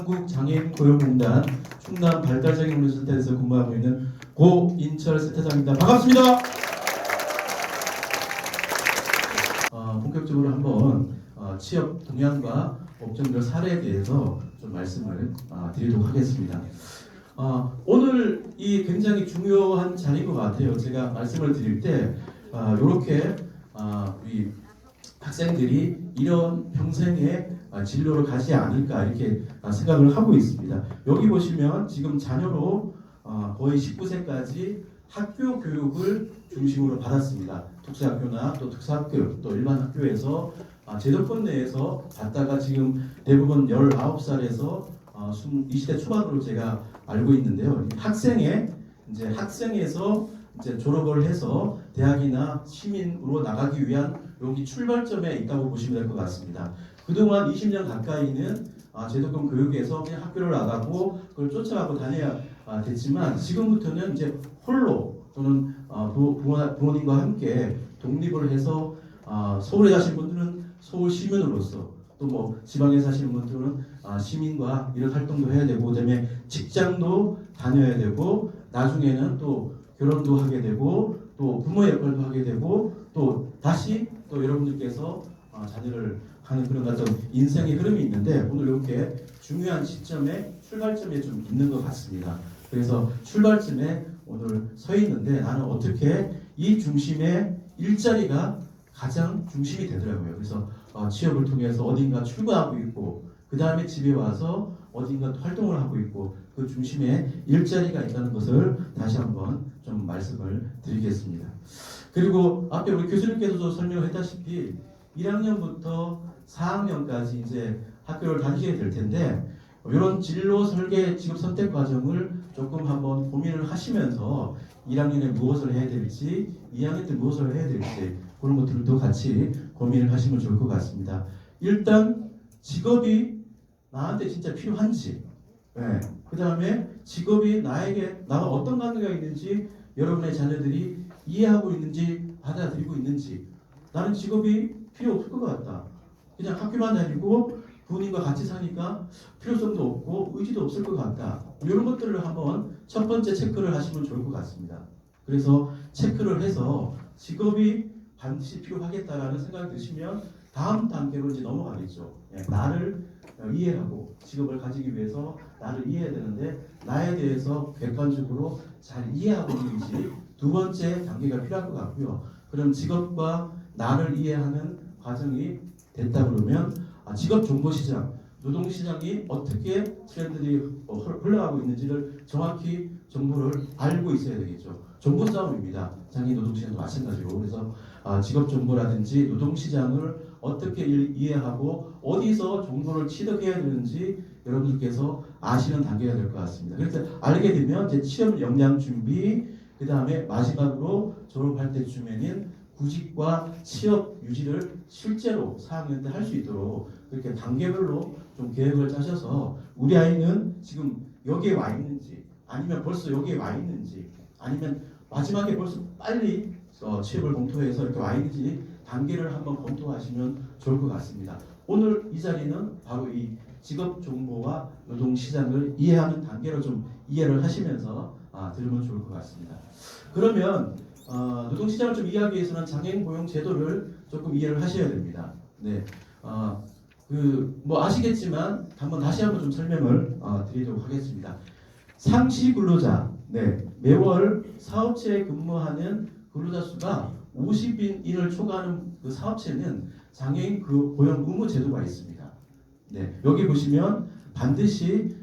한국장애인고용공단 충남 발달장애인센터에서 근무하고 있는 고인철 센터장입니다. 반갑습니다. 본격적으로 한번 취업 동향과 업종별 사례에 대해서 좀 말씀을 드리도록 하겠습니다. 오늘 이 굉장히 중요한 자리인 것 같아요. 제가 말씀을 드릴 때 이렇게 우리 학생들이 이런 평생의 진로를 가지 않을까 이렇게 생각을 하고 있습니다. 여기 보시면 지금 자녀로 거의 19세까지 학교 교육을 중심으로 받았습니다. 특수학교나 또 특수학교 또 일반 학교에서 제도권 내에서 받다가 지금 대부분 19살에서 20대 초반으로 제가 알고 있는데요. 학생에서 이제 졸업을 해서 대학이나 시민으로 나가기 위한 여기 출발점에 있다고 보시면 될 것 같습니다. 그동안 20년 가까이는 제도권 교육에서 그냥 학교를 나가고 그걸 쫓아가고 다녀야 됐지만 지금부터는 이제 홀로 또는 부모님과 함께 독립을 해서 서울에 사시는 분들은 서울 시민으로서 또 뭐 지방에 사시는 분들은 시민과 이런 활동도 해야 되고 그다음에 직장도 다녀야 되고 나중에는 또 결혼도 하게 되고 또 부모의 역할도 하게 되고 또 다시 또 여러분들께서 자녀를 하는 그런 어떤 인생의 흐름이 있는데 오늘 이렇게 중요한 시점에 출발점에 좀 있는 것 같습니다. 그래서 출발점에 오늘 서 있는데 나는 어떻게 이 중심의 일자리가 가장 중심이 되더라고요. 그래서 취업을 통해서 어딘가 출근하고 있고 그 다음에 집에 와서 어딘가 활동을 하고 있고 그 중심에 일자리가 있다는 것을 다시 한번 좀 말씀을 드리겠습니다. 그리고 앞에 우리 교수님께서도 설명했다시피 1학년부터 4학년까지 이제 학교를 다니게 될 텐데 이런 진로 설계 직업 선택 과정을 조금 한번 고민을 하시면서 1학년에 무엇을 해야 될지 2학년 때 무엇을 해야 될지 그런 것들도 같이 고민을 하시면 좋을 것 같습니다. 일단 직업이 나한테 진짜 필요한지 그 다음에 직업이 나와 어떤 관계가 있는지 여러분의 자녀들이 이해하고 있는지 받아들이고 있는지 나는 직업이 필요 없을 것 같다. 그냥 학교만 다니고 부모님과 같이 사니까 필요성도 없고 의지도 없을 것 같다. 이런 것들을 한번 첫 번째 체크를 하시면 좋을 것 같습니다. 그래서 체크를 해서 직업이 반드시 필요하겠다라는 생각이 드시면 다음 단계로 이제 넘어가겠죠. 나를 이해하고 직업을 가지기 위해서 나를 이해해야 되는데 나에 대해서 객관적으로 잘 이해하고 있는지 두 번째 단계가 필요할 것 같고요. 그럼 직업과 나를 이해하는 과정이 됐다 그러면 직업 정보시장, 노동시장이 어떻게 트렌드들이 흘러가고 있는지를 정확히 정보를 알고 있어야 되겠죠. 정보 싸움입니다. 장애인 노동시장도 마찬가지로. 그래서 직업 정보라든지 노동시장을 어떻게 이해하고 어디서 정보를 취득해야 되는지 여러분들께서 아시는 단계가 될 것 같습니다. 그래서 알게 되면 이제 취업 역량 준비, 그 다음에 마지막으로 졸업할 때쯤에는 구직과 취업 유지를 실제로 4학년 때 할 수 있도록 그렇게 단계별로 좀 계획을 짜셔서 우리 아이는 지금 여기에 와 있는지 아니면 벌써 여기에 와 있는지 아니면 마지막에 벌써 빨리 취업을 검토해서 이렇게 와 있는지 단계를 한번 검토하시면 좋을 것 같습니다. 오늘 이 자리는 바로 이 직업 정보와 노동 시장을 이해하는 단계로 좀 이해를 하시면서 들으면 좋을 것 같습니다. 그러면 노동 시장을 좀 이해하기 위해서는 장애인 고용 제도를 조금 이해를 하셔야 됩니다. 네, 아시겠지만 다시 한번 좀 설명을 드리도록 하겠습니다. 상시 근로자, 매월 사업체에 근무하는 근로자 수가 50인을 초과하는 그 사업체는 장애인 고용 의무 제도가 있습니다. 여기 보시면 반드시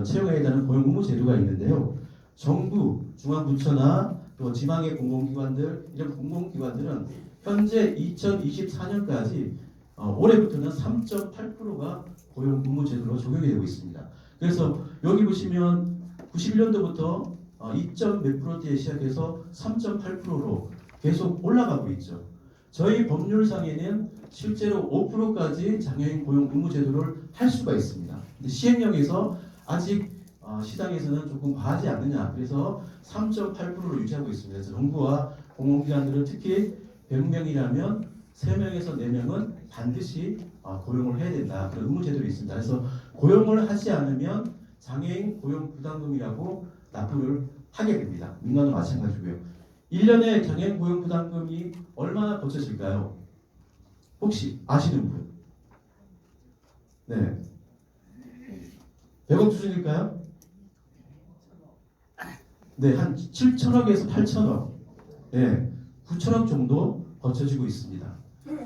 채용해야 되는 고용 의무 제도가 있는데요. 정부, 중앙부처나 또 지방의 공공기관들, 이런 공공기관들은 현재 2024년까지 올해부터는 3.8%가 고용 의무 제도로 적용이 되고 있습니다. 그래서 여기 보시면 91년도부터 2몇 %대 시작해서 3.8%로 계속 올라가고 있죠. 저희 법률상에는 실제로 5%까지 장애인 고용 의무 제도를 할 수가 있습니다. 근데 시행령에서 아직 시장에서는 조금 과하지 않느냐. 그래서 3.8%로 유지하고 있습니다. 그래서 정부와 공공기관들은 특히 100명이라면 3명에서 4명은 반드시 고용을 해야 된다. 그런 의무제도가 있습니다. 그래서 고용을 하지 않으면 장애인 고용 부담금이라고 납부를 하게 됩니다. 민간도 마찬가지고요. 1년에 장애인 고용 부담금이 얼마나 거쳐질까요? 혹시 아시는 분? 네. 100억 수준일까요? 네, 한 7천억에서 8천억, 네, 9천억 정도 거쳐지고 있습니다.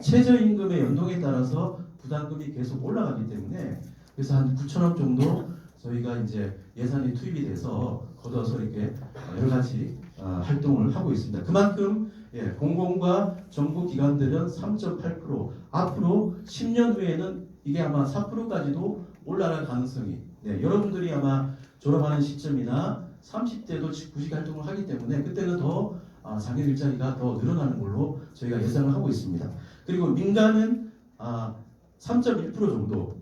최저임금의 연동에 따라서 부담금이 계속 올라가기 때문에 그래서 한 9천억 정도 저희가 이제 예산이 투입이 돼서 걷어서 이렇게 여러 가지 활동을 하고 있습니다. 그만큼 공공과 정부 기관들은 3.8% 앞으로 10년 후에는 이게 아마 4%까지도 올라갈 가능성이 여러분들이 아마 졸업하는 시점이나 30대도 구직 활동을 하기 때문에 그때는 더 장애 일자리가 더 늘어나는 걸로 저희가 예상을 하고 있습니다. 그리고 민간은 3.1% 정도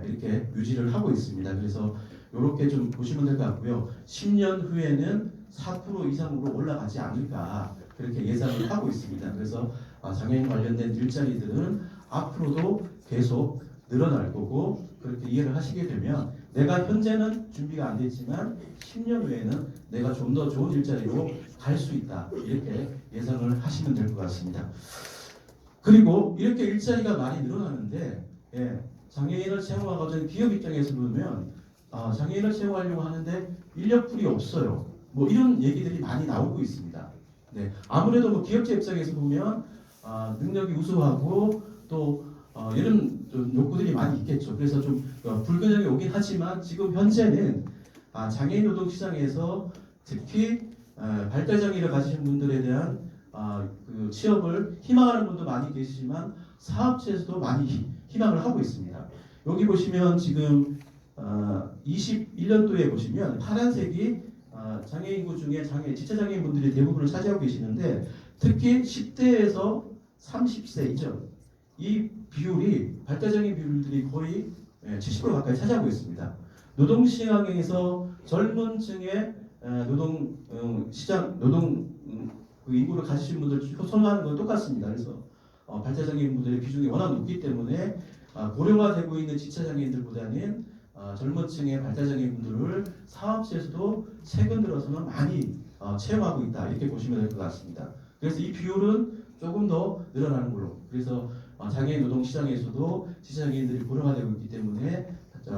이렇게 유지를 하고 있습니다. 그래서 이렇게 좀 보시면 될 것 같고요. 10년 후에는 4% 이상으로 올라가지 않을까 그렇게 예상을 하고 있습니다. 그래서 장애인 관련된 일자리들은 앞으로도 계속 늘어날 거고 그렇게 이해를 하시게 되면 내가 현재는 준비가 안 됐지만 10년 후에는 내가 좀 더 좋은 일자리로 갈 수 있다 이렇게 예상을 하시면 될 것 같습니다. 그리고 이렇게 일자리가 많이 늘어나는데 장애인을 채용하고자 기업 입장에서 보면 장애인을 채용하려고 하는데 인력풀이 없어요. 뭐 이런 얘기들이 많이 나오고 있습니다. 네, 아무래도 뭐 기업체 입장에서 보면 능력이 우수하고 또 이런 좀 욕구들이 많이 있겠죠. 그래서 좀 불균형이 오긴 하지만 지금 현재는 장애인 노동 시장에서 특히 발달장애를 가지신 분들에 대한 그 취업을 희망하는 분도 많이 계시지만 사업체에서도 많이 희망을 하고 있습니다. 여기 보시면 지금 21년도에 보시면 파란색이 장애인 구 중에 지체장애인 분들이 대부분을 차지하고 계시는데 특히 10대에서 30세 이전 이 비율이 발달장애인 비율들이 거의 70% 가까이 차지하고 있습니다. 노동시장에서 젊은 층의 노동 그 인구를 가지신 분들 선호하는 건 똑같습니다. 그래서 발달장애인 분들의 비중이 워낙 높기 때문에 고령화되고 있는 지체장애인들보다는 젊은 층의 발달장애인 분들을 사업체에서도 최근 들어서는 많이 채용하고 있다 이렇게 보시면 될 것 같습니다. 그래서 이 비율은 조금 더 늘어나는 걸로 그래서 장애인 노동 시장에서도 지체장애인들이 고령화되고 있기 때문에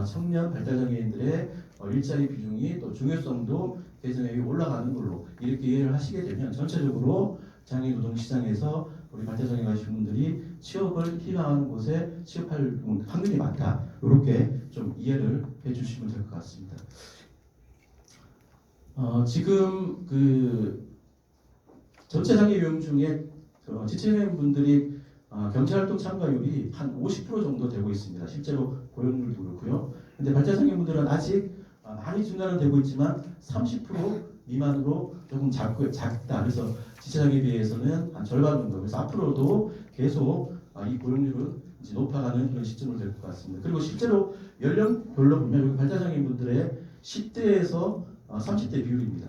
청년 발달장애인들의 일자리 비중이 또 중요성도 개선에 올라가는 걸로 이렇게 이해를 하시게 되면 전체적으로 장애인 노동 시장에서 우리 발달장애 가신 분들이 취업을 희망하는 곳에 취업할 확률이 많다. 이렇게 좀 이해를 해주시면 될 것 같습니다. 지금 그 전체 장애 유형 중에 지체장애인 분들이 경제활동 참가율이 한 50% 정도 되고 있습니다. 실제로 고용률도 그렇고요. 근데 발달장애인 분들은 아직 많이 증가는 되고 있지만 30% 미만으로 조금 작다. 그래서 지체장애에 비해서는 한 절반 정도. 그래서 앞으로도 계속 이 고용률은 이제 높아가는 그런 시점으로 될 것 같습니다. 그리고 실제로 연령별로 보면 여기 발달장애인 분들의 10대에서 30대 비율입니다.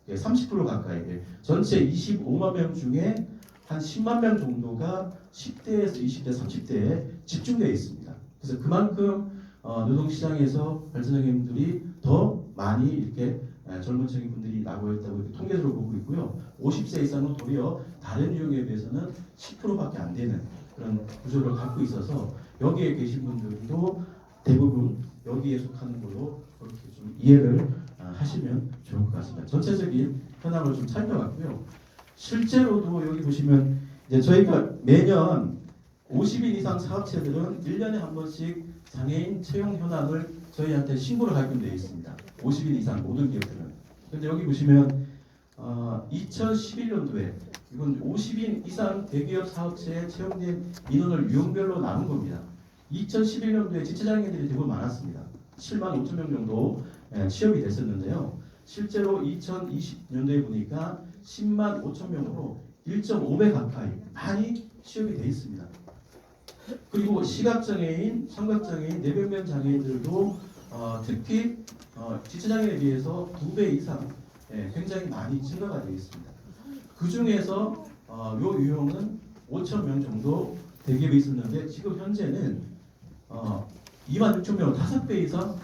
30% 가까이. 전체 25만 명 중에 한 10만 명 정도가 10대에서 20대, 30대에 집중되어 있습니다. 그래서 그만큼 노동시장에서 발달장애인들이 더 많이 이렇게 젊은 층의 분들이 나고 있다고 이렇게 통계적으로 보고 있고요. 50세 이상은 도리어 다른 유형에 비해서는 10%밖에 안 되는 그런 구조를 갖고 있어서 여기에 계신 분들도 대부분 여기에 속하는 걸로 그렇게 좀 이해를 하시면 좋을 것 같습니다. 전체적인 현황을 좀 살펴봤고요. 실제로도 여기 보시면 이제 저희가 매년 50인 이상 사업체들은 1년에 한 번씩 장애인 채용 현황을 저희한테 신고를 하게끔 되어 있습니다. 50인 이상 모든 기업들은. 근데 여기 보시면 2011년도에 이건 50인 이상 대기업 사업체에 채용된 인원을 유형별로 나눈 겁니다. 2011년도에 지체장애인들이 대부분 많았습니다. 7만 5천 명 정도 취업이 됐었는데요. 실제로 2020년도에 보니까 10만 5천 명으로 1.5배 가까이 많이 취업이 돼 있습니다. 그리고 시각장애인, 청각장애인, 뇌병변 장애인들도 특히 지체장애에 비해서 2배 이상 굉장히 많이 증가가 되어 있습니다. 그 중에서 요 유형은 5천 명 정도 대기업에 있었는데 지금 현재는 2만 6천 명 5배 이상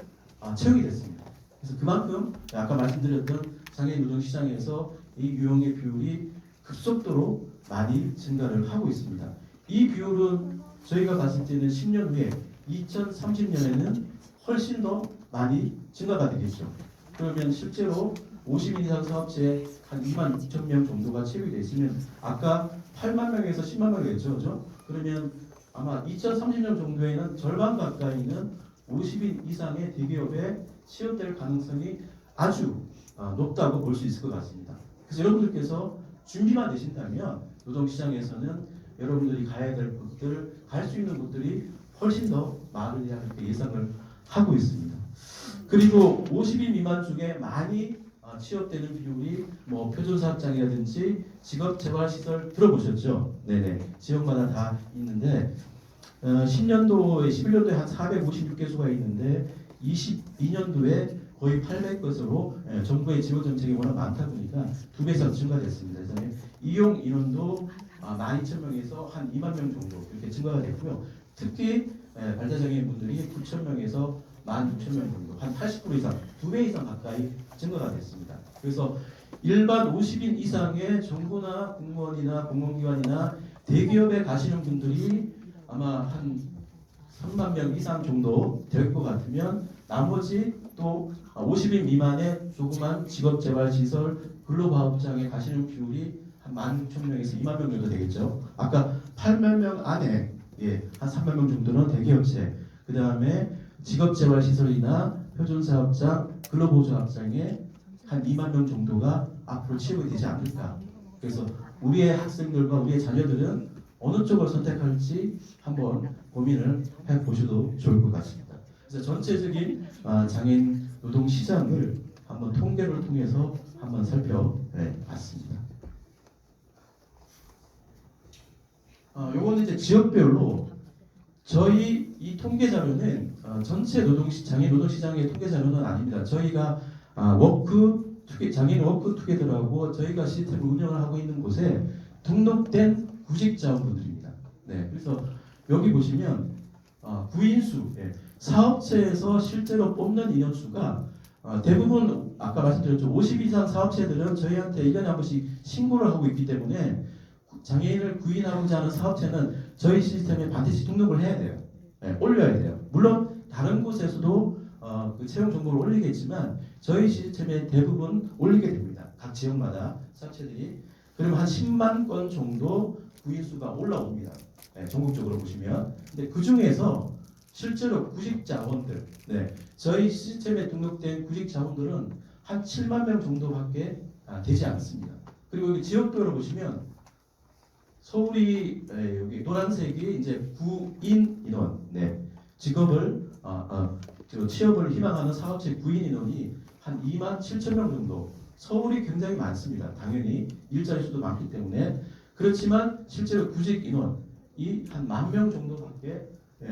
채용이 됐습니다. 그래서 그만큼 아까 말씀드렸던 장애인 노동시장에서 이 유형의 비율이 급속도로 많이 증가를 하고 있습니다. 이 비율은 저희가 봤을 때는 10년 후에 2030년에는 훨씬 더 많이 증가가 되겠죠. 그러면 실제로 50인 이상 사업체에 한 2만 6천 명 정도가 채용이 되어 있으면 아까 8만 명에서 10만 명이겠죠. 그죠? 그러면 아마 2030년 정도에는 절반 가까이는 50인 이상의 대기업에 취업될 가능성이 아주 높다고 볼 수 있을 것 같습니다. 그래서 여러분들께서 준비만 되신다면 노동시장에서는 여러분들이 가야 될 곳들, 갈 수 있는 곳들이 훨씬 더 많으리라 이렇게 예상을 하고 있습니다. 그리고 50인 미만 중에 많이 취업되는 비율이 뭐 표준사업장이라든지 직업재활시설 들어보셨죠? 네네. 지역마다 다 있는데 10년도에 11년도에 한 456개소가 있는데 22년도에 거의 800것으로 정부의 지원 정책이 워낙 많다 보니까 2배 이상 증가됐습니다. 그래서 이용 인원도 12,000명에서 한 2만 명 정도 이렇게 증가가 됐고요. 특히 발달장애인 분들이 9,000명에서 16,000명 정도, 한 80% 이상, 2배 이상 가까이 증가가 됐습니다. 그래서 일반 50인 이상의 정부나 공무원이나 공공기관이나 대기업에 가시는 분들이 아마 한 3만 명 이상 정도 될 것 같으면 나머지 또 50인 미만의 조그만 직업재활시설 근로과업장에 가시는 비율이 한 16,000명에서 2만 명 정도 되겠죠. 아까 8만 명 안에 한 3만 명 정도는 대기업체, 그 다음에 직업재활시설이나 표준사업장, 근로보조합장에 한 2만 명 정도가 앞으로 채용이 되지 않을까. 그래서 우리의 학생들과 우리의 자녀들은 어느 쪽을 선택할지 한번 고민을 해보셔도 좋을 것 같습니다. 그래서 전체적인 장애인 노동 시장을 한번 통계를 통해서 한번 살펴봤습니다. 요거는 이제 지역별로 저희 이 통계 자료는 전체 장애인 노동 시장의 통계 자료는 아닙니다. 저희가 장애인 워크 투게더라고 저희가 시스템을 운영을 하고 있는 곳에 등록된 구직 자원분들입니다. 네, 그래서 여기 보시면 구인수, 사업체에서 실제로 뽑는 인원수가 대부분 아까 말씀드렸죠. 50 이상 사업체들은 저희한테 1년에 한 번씩 신고를 하고 있기 때문에 장애인을 구인하고자 하는 사업체는 저희 시스템에 반드시 등록을 해야 돼요. 네, 올려야 돼요. 물론 다른 곳에서도 그 채용 정보를 올리겠지만 저희 시스템에 대부분 올리게 됩니다. 각 지역마다 사업체들이. 그러면 한 10만 건 정도 구인수가 올라옵니다. 네, 전국적으로 보시면. 근데 그 중에서 실제로 구직 자원들, 저희 시스템에 등록된 구직 자원들은 한 7만 명 정도밖에 되지 않습니다. 그리고 여기 지역별로 보시면 서울이 여기 노란색이 이제 구인 인원, 직업을 취업을 희망하는 사업체 구인 인원이 한 2만 7천 명 정도. 서울이 굉장히 많습니다. 당연히 일자리 수도 많기 때문에. 그렇지만 실제로 구직 인원이 한 10,000명 정도밖에,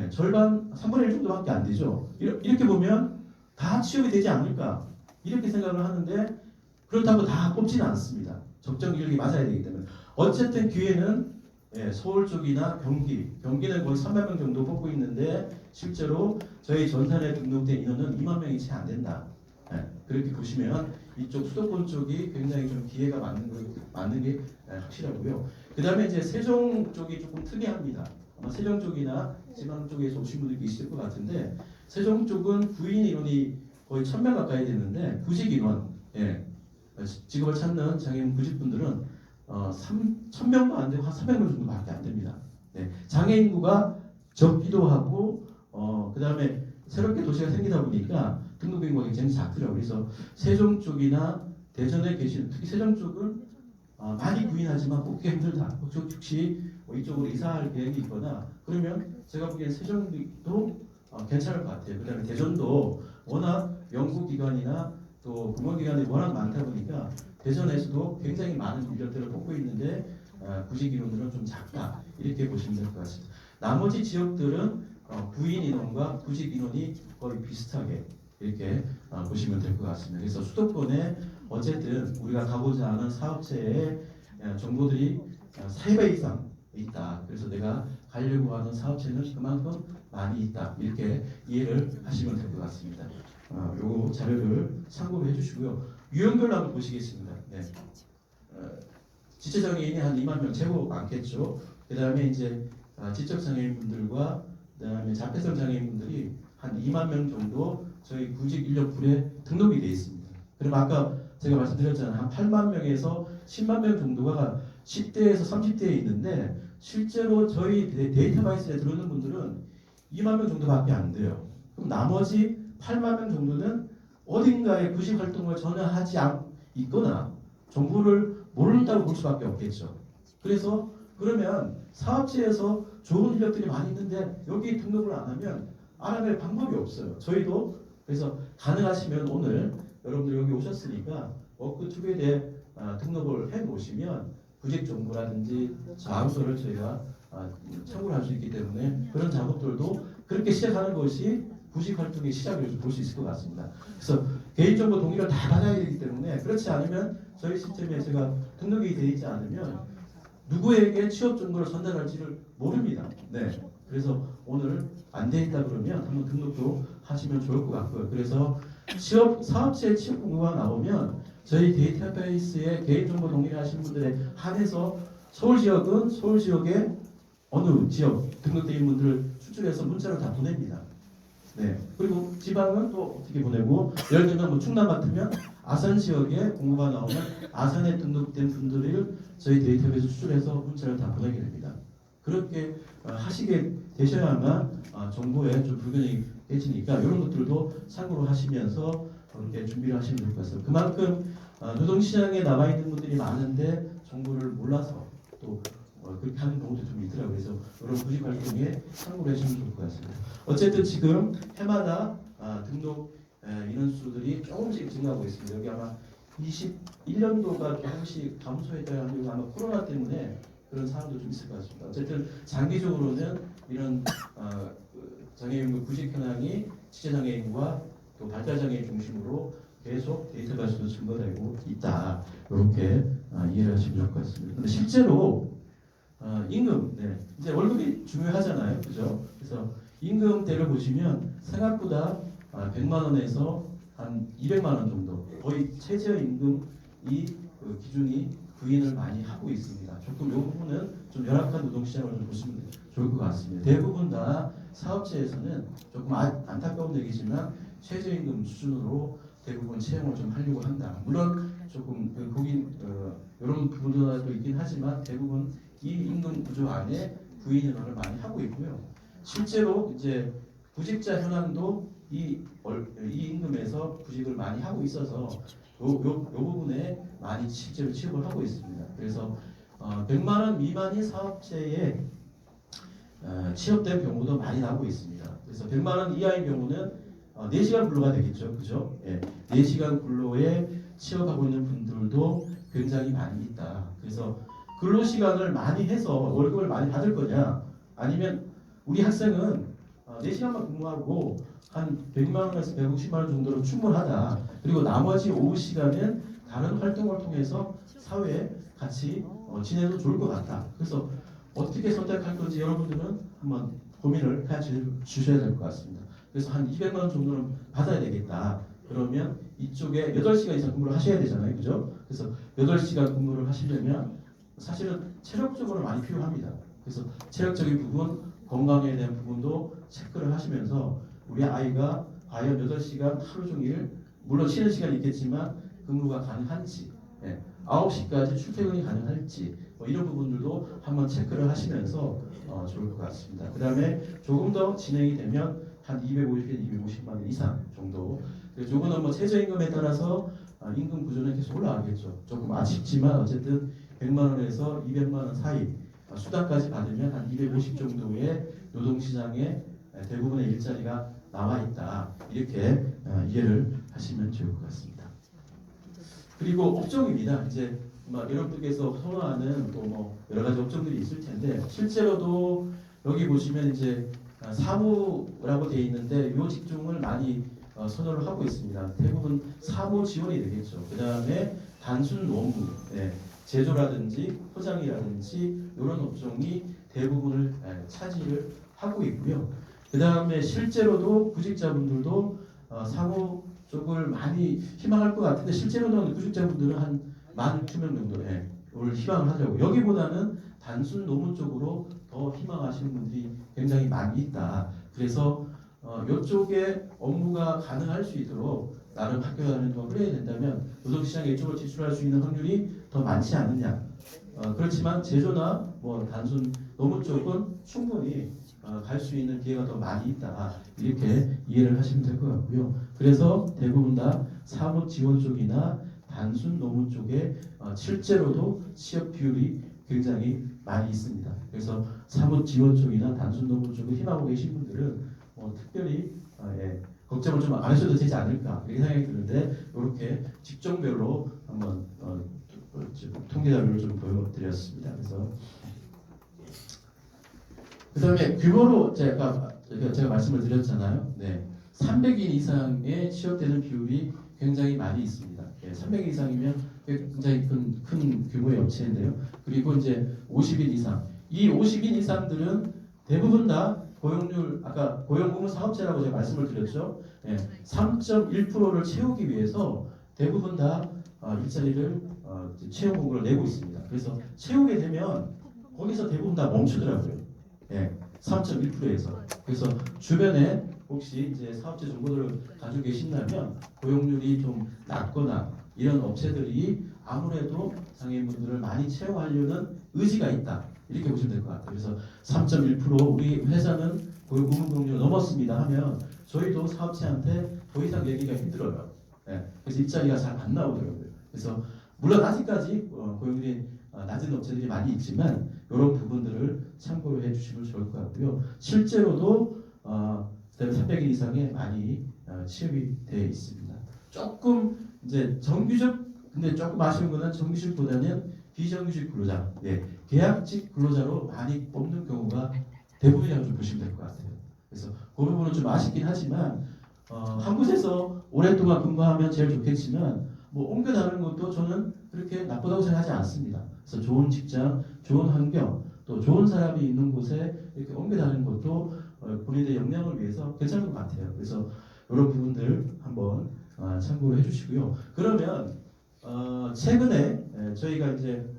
절반 3분의 1 정도밖에 안 되죠. 이렇게 보면 다 취업이 되지 않을까 이렇게 생각을 하는데 그렇다고 다 뽑지는 않습니다. 적정 인력이 맞아야 되기 때문에. 어쨌든 기회는 서울 쪽이나 경기는 거의 3만 명 정도 뽑고 있는데 실제로 저희 전산에 등록된 인원은 2만 명이 채 안 된다. 그렇게 보시면 이쪽 수도권 쪽이 굉장히 좀 기회가 맞는 게 확실하고요. 그 다음에 이제 세종 쪽이 조금 특이합니다. 아마 세종 쪽이나 지방 쪽에서 오신 분들이 계실 것 같은데 세종 쪽은 구인 인원이 거의 1,000명 가까이 되는데 구직 인원, 직업을 찾는 장애인 구직분들은 1,000명도 안 되고 한 300명 정도밖에 안 됩니다. 장애 인구가 적기도 하고 그 다음에 새롭게 도시가 생기다 보니까 등록 인구가 굉장히 작더라고요. 그래서 세종 쪽이나 대전에 계신 특히 세종 쪽은 많이 구인하지만 뽑기가 힘들다. 혹시 이쪽으로 이사할 계획이 있거나 그러면 제가 보기엔 세종도 괜찮을 것 같아요. 그 다음에 대전도 워낙 연구기관이나 또 공공기관이 워낙 많다 보니까 대전에서도 굉장히 많은 인력들을 뽑고 있는데 구직 인원들은 좀 작다. 이렇게 보시면 될 것 같습니다. 나머지 지역들은 구인 인원과 구직 인원이 거의 비슷하게 이렇게 보시면 될 것 같습니다. 그래서 수도권에 어쨌든 우리가 가고자 하는 사업체의 정보들이 3배 이상 있다. 그래서 내가 가려고 하는 사업체는 그만큼 많이 있다. 이렇게 이해를 하시면 될 것 같습니다. 요 자료를 참고해 주시고요. 유형별로 한번 보시겠습니다. 네. 지체장애인이 한 2만 명 최고 많겠죠. 그 다음에 이제 지적장애인분들과 그 다음에 자폐성 장애인분들이 한 2만 명 정도 저희 구직 인력풀에 등록이 되어 있습니다. 그럼 아까 제가 말씀드렸잖아요. 한 8만 명에서 10만 명 정도가 10대에서 30대에 있는데 실제로 저희 데이터베이스에 들어오는 분들은 2만 명 정도밖에 안 돼요. 그럼 나머지 8만 명 정도는 어딘가에 구직 활동을 전혀 하지 있거나 정보를 모른다고 볼 수밖에 없겠죠. 그래서 그러면 사업체에서 좋은 인력들이 많이 있는데 여기 등록을 안 하면 알아낼 방법이 없어요. 저희도 그래서 가능하시면 오늘 여러분들 여기 오셨으니까 워크투게더에 등록을 해 놓으시면 구직 정보라든지 자료서를 저희가 참고를 할 수 있기 때문에 그런 작업들도 그렇게 시작하는 것이 구직 활동의 시작을 볼 수 있을 것 같습니다. 그래서 개인정보 동의를 다 받아야 되기 때문에 그렇지 않으면 저희 시스템에 제가 등록이 되어 있지 않으면 누구에게 취업 정보를 전달할지를 모릅니다. 네. 그래서 오늘 안 돼 있다 그러면 한번 등록도 하시면 좋을 것 같고요. 그래서 사업체 취업 공고가 나오면 저희 데이터베이스에 개인정보 동의를 하신 분들에 한해서 서울 지역은 서울 지역의 어느 지역 등록된 분들을 추출해서 문자로 다 보냅니다. 네. 그리고 지방은 또 어떻게 보내고 예를 들면 뭐 충남 같으면 아산 지역에 공고가 나오면 아산에 등록된 분들을 저희 데이터베이스 추출해서 문자를 다 보내게 됩니다. 그렇게 하시게 되셔야만 정보에 좀 불균형이 깨지니까 이런 것들도 참고로 하시면서 그렇게 준비를 하시면 될 것 같습니다. 그만큼 노동시장에 나와 있는 분들이 많은데 정보를 몰라서 또 그렇게 하는 경우도 좀 있더라고요. 그래서 여러 구직 활동에 참고를 해주시면 좋을 것 같습니다. 어쨌든 지금 해마다 등록 인원수들이 조금씩 증가하고 있습니다. 여기 아마 21년도가 조금씩 감소했다는 게 아마 코로나 때문에 그런 사람도 좀 있을 것 같습니다. 어쨌든 장기적으로는 이런 장애인과 구직 현황이 지체장애인과 또 발달장애인 중심으로 계속 데이터베이스도 증가되고 있다. 이렇게 이해를 하시면 좋을 것 같습니다. 근데 실제로 임금, 네. 이제 월급이 중요하잖아요. 그죠? 그래서 임금대를 보시면 생각보다 100만 원에서 한 200만 원 정도 거의 최저임금이 기준이 부인을 많이 하고 있습니다. 조금 이 부분은 좀 열악한 노동시장을 좀 보시면 좋을 것 같습니다. 대부분 다 사업체에서는 조금 안타까운 얘기지만 최저임금 수준으로 대부분 채용을 좀 하려고 한다. 물론 조금 거긴 이런 부분도 있긴 하지만 대부분 이 임금 구조 안에 부인 인원을 많이 하고 있고요. 실제로 이제 구직자 현황도 이 임금에서 구직을 많이 하고 있어서 요 부분에 많이 실제로 취업을 하고 있습니다. 그래서 100만 원 미만의 사업체에 취업된 경우도 많이 나오고 있습니다. 그래서 100만 원 이하의 경우는 4시간 근로가 되겠죠. 그죠? 예. 4시간 근로에 취업하고 있는 분들도 굉장히 많이 있다. 그래서 근로시간을 많이 해서 월급을 많이 받을 거냐 아니면 우리 학생은 4시간만 근무하고 한 100만 원에서 150만 원 정도로 충분하다. 그리고 나머지 오후 시간은 다른 활동을 통해서 사회에 같이 지내도 좋을 것 같다. 그래서 어떻게 선택할 건지 여러분들은 한번 고민을 해 주셔야 될 것 같습니다. 그래서 한 200만 원 정도는 받아야 되겠다. 그러면 이쪽에 8시간 이상 근무를 하셔야 되잖아요. 그죠? 그래서 8시간 근무를 하시려면 사실은 체력적으로 많이 필요합니다. 그래서 체력적인 부분, 건강에 대한 부분도 체크를 하시면서 우리 아이가 과연 8시간 하루 종일 물론 쉬는 시간이 있겠지만 근무가 가능한지 9시까지 출퇴근이 가능할지 이런 부분들도 한번 체크를 하시면서 좋을 것 같습니다. 그 다음에 조금 더 진행이 되면 한 250에서 250만 원 이상 정도. 요거는 뭐 최저임금에 따라서 임금 구조는 계속 올라가겠죠. 조금 아쉽지만 어쨌든 100만 원에서 200만 원 사이 수당까지 받으면 한 250 정도의 노동시장에 대부분의 일자리가 나와 있다. 이렇게 이해를 하시면 좋을 것 같습니다. 그리고 업종입니다. 이제 여러분들께서 선호하는 또 뭐 여러 가지 업종들이 있을 텐데 실제로도 여기 보시면 이제 사무라고 되어 있는데 이 직종을 많이 선호를 하고 있습니다. 대부분 사무 지원이 되겠죠. 그 다음에 단순 노무, 제조라든지 포장이라든지 이런 업종이 대부분을 차지를 하고 있고요. 그 다음에 실제로도 구직자분들도 사무 쪽을 많이 희망할 것 같은데 실제로는 구직자분들은 한 16,000명 정도를 희망을 하려고 여기보다는 단순 노무 쪽으로 더 희망하시는 분들이 굉장히 많이 있다. 그래서 이쪽에 업무가 가능할 수 있도록 나름 학교 다니는 동안 흘려야 된다면 노동시장에 이쪽을 진출할 수 있는 확률이 더 많지 않느냐. 그렇지만 제조나 뭐 단순 노무 쪽은 충분히 갈 수 있는 기회가 더 많이 있다. 이렇게 이해를 하시면 될 것 같고요. 그래서 대부분 다 사무 지원 쪽이나 단순 노무 쪽에 실제로도 취업 비율이 굉장히 많이 있습니다. 그래서 사무 지원 쪽이나 단순 노무 쪽을 희망하고 계신 분들은 특별히 걱정을 좀 안 하셔도 되지 않을까 이렇게 생각이 드는데 이렇게 직종별로 한번 통계 자료를 좀 보여드렸습니다. 그래서 그다음에 규모로 제가 말씀을 드렸잖아요. 네, 300인 이상의 취업되는 비율이 굉장히 많이 있습니다. 300인 이상이면 굉장히 큰 규모의 업체인데요. 그리고 이제 50인 이상, 이 50인 이상들은 대부분 다 고용률 아까 고용 의무 사업체라고 제가 말씀을 드렸죠. 3.1%를 채우기 위해서 대부분 다 일자리를 채용 공고를 내고 있습니다. 그래서 채우게 되면 거기서 대부분 다 멈추더라고요. 3.1%에서. 그래서 주변에 혹시 이제 사업체 정보들을 가지고 계신다면 고용률이 좀 낮거나 이런 업체들이 아무래도 장애인분들을 많이 채용하려는 의지가 있다. 이렇게 보시면 될 것 같아요. 그래서 3.1% 우리 회사는 고용 의무 고용률을 넘었습니다 하면 저희도 사업체한테 더 이상 얘기가 힘들어요. 그래서 일자리가 잘 안 나오더라고요. 그래서 물론 아직까지 고용률이 낮은 업체들이 많이 있지만 이런 부분들을 참고를 해주시면 좋을 것 같고요. 실제로도 300인 이상에 많이 취업이 되어 있습니다. 조금 이제 정규직 근데 조금 아쉬운 거는 정규직보다는 비정규직 근로자, 계약직 근로자로 많이 뽑는 경우가 대부분이라고 좀 보시면 될 것 같아요. 그래서 그 부분은 좀 아쉽긴 하지만 한 곳에서 오랫동안 근무하면 제일 좋겠지만 뭐 옮겨 다니는 것도 저는 그렇게 나쁘다고 생각하지 않습니다. 그래서 좋은 직장, 좋은 환경, 또 좋은 사람이 있는 곳에 이렇게 옮겨 다니는 것도 본인의 역량을 위해서 괜찮은 것 같아요. 그래서 이런 부분들 한번 참고를 해주시고요. 그러면 최근에 저희가 이제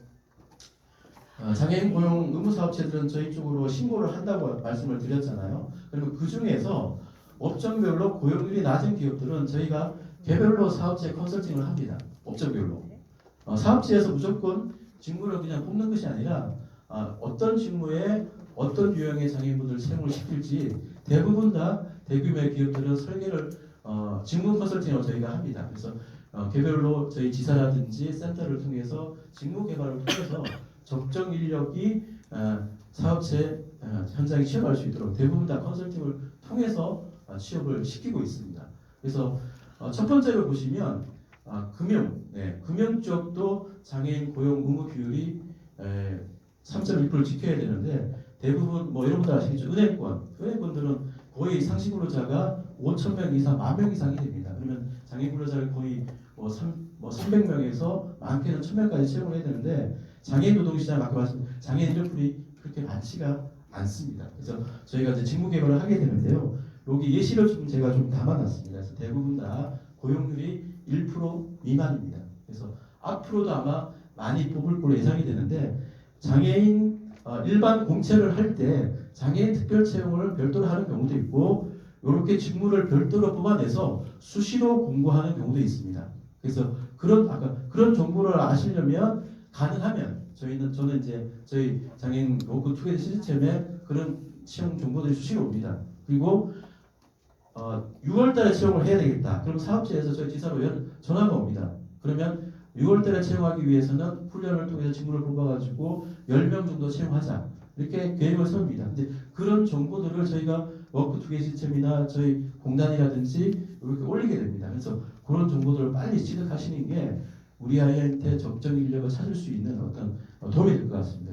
장애인 고용 의무 사업체들은 저희 쪽으로 신고를 한다고 말씀을 드렸잖아요. 그리고 그 중에서 업종별로 고용률이 낮은 기업들은 저희가 개별로 사업체 컨설팅을 합니다. 업종별로. 사업체에서 무조건 직무를 그냥 뽑는 것이 아니라 어떤 직무에 어떤 유형의 장애인분들을 채용을 시킬지 대부분 다 대규모의 기업들은 설계를 직무 컨설팅을 저희가 합니다. 그래서 개별로 저희 지사라든지 센터를 통해서 직무 개발을 통해서 적정 인력이 사업체 현장에 취업할 수 있도록 대부분 다 컨설팅을 통해서 취업을 시키고 있습니다. 그래서 첫 번째로 보시면 금융 쪽도 장애인 고용 의무 비율이 3.1%를 지켜야 되는데 대부분 뭐 여러분들 아시겠죠? 은행권들은 거의 상시 근로자가 5,000명 이상, 10,000명 이상이 됩니다. 그러면 장애인 근로자를 거의 300명에서 많게는 1,000명까지 채용을 해야 되는데 장애인 노동시장 아까 말씀 장애인 인력풀이 그렇게 많지가 않습니다. 그래서 저희가 이제 직무 개발을 하게 되는데요. 여기 예시를 제가 좀 담아놨습니다. 그래서 대부분 다 고용률이 1% 미만입니다. 그래서 앞으로도 아마 많이 뽑을 걸로 예상이 되는데 장애인 일반 공채를 할 때 장애인 특별 채용을 별도로 하는 경우도 있고 이렇게 직무를 별도로 뽑아내서 수시로 공고하는 경우도 있습니다. 그래서 그런 정보를 아시려면 가능하면 저는 이제 저희 장애인 워크 투게더 시스템에 그런 채용 정보들이 수시로 옵니다. 그리고 6월달에 채용을 해야 되겠다. 그럼 사업체에서 저희 지사로 전화가 옵니다. 그러면 6월달에 채용하기 위해서는 훈련을 통해서 직무를 뽑아가지고 10명 정도 채용하자. 이렇게 계획을 세웁니다. 근데 그런 정보들을 저희가 워크 투게더 시스템이나 저희 공단이라든지 이렇게 올리게 됩니다. 그래서 그런 정보들을 빨리 취득하시는 게 우리 아이한테 적정 인력을 찾을 수 있는 어떤 도움이 될 것 같습니다.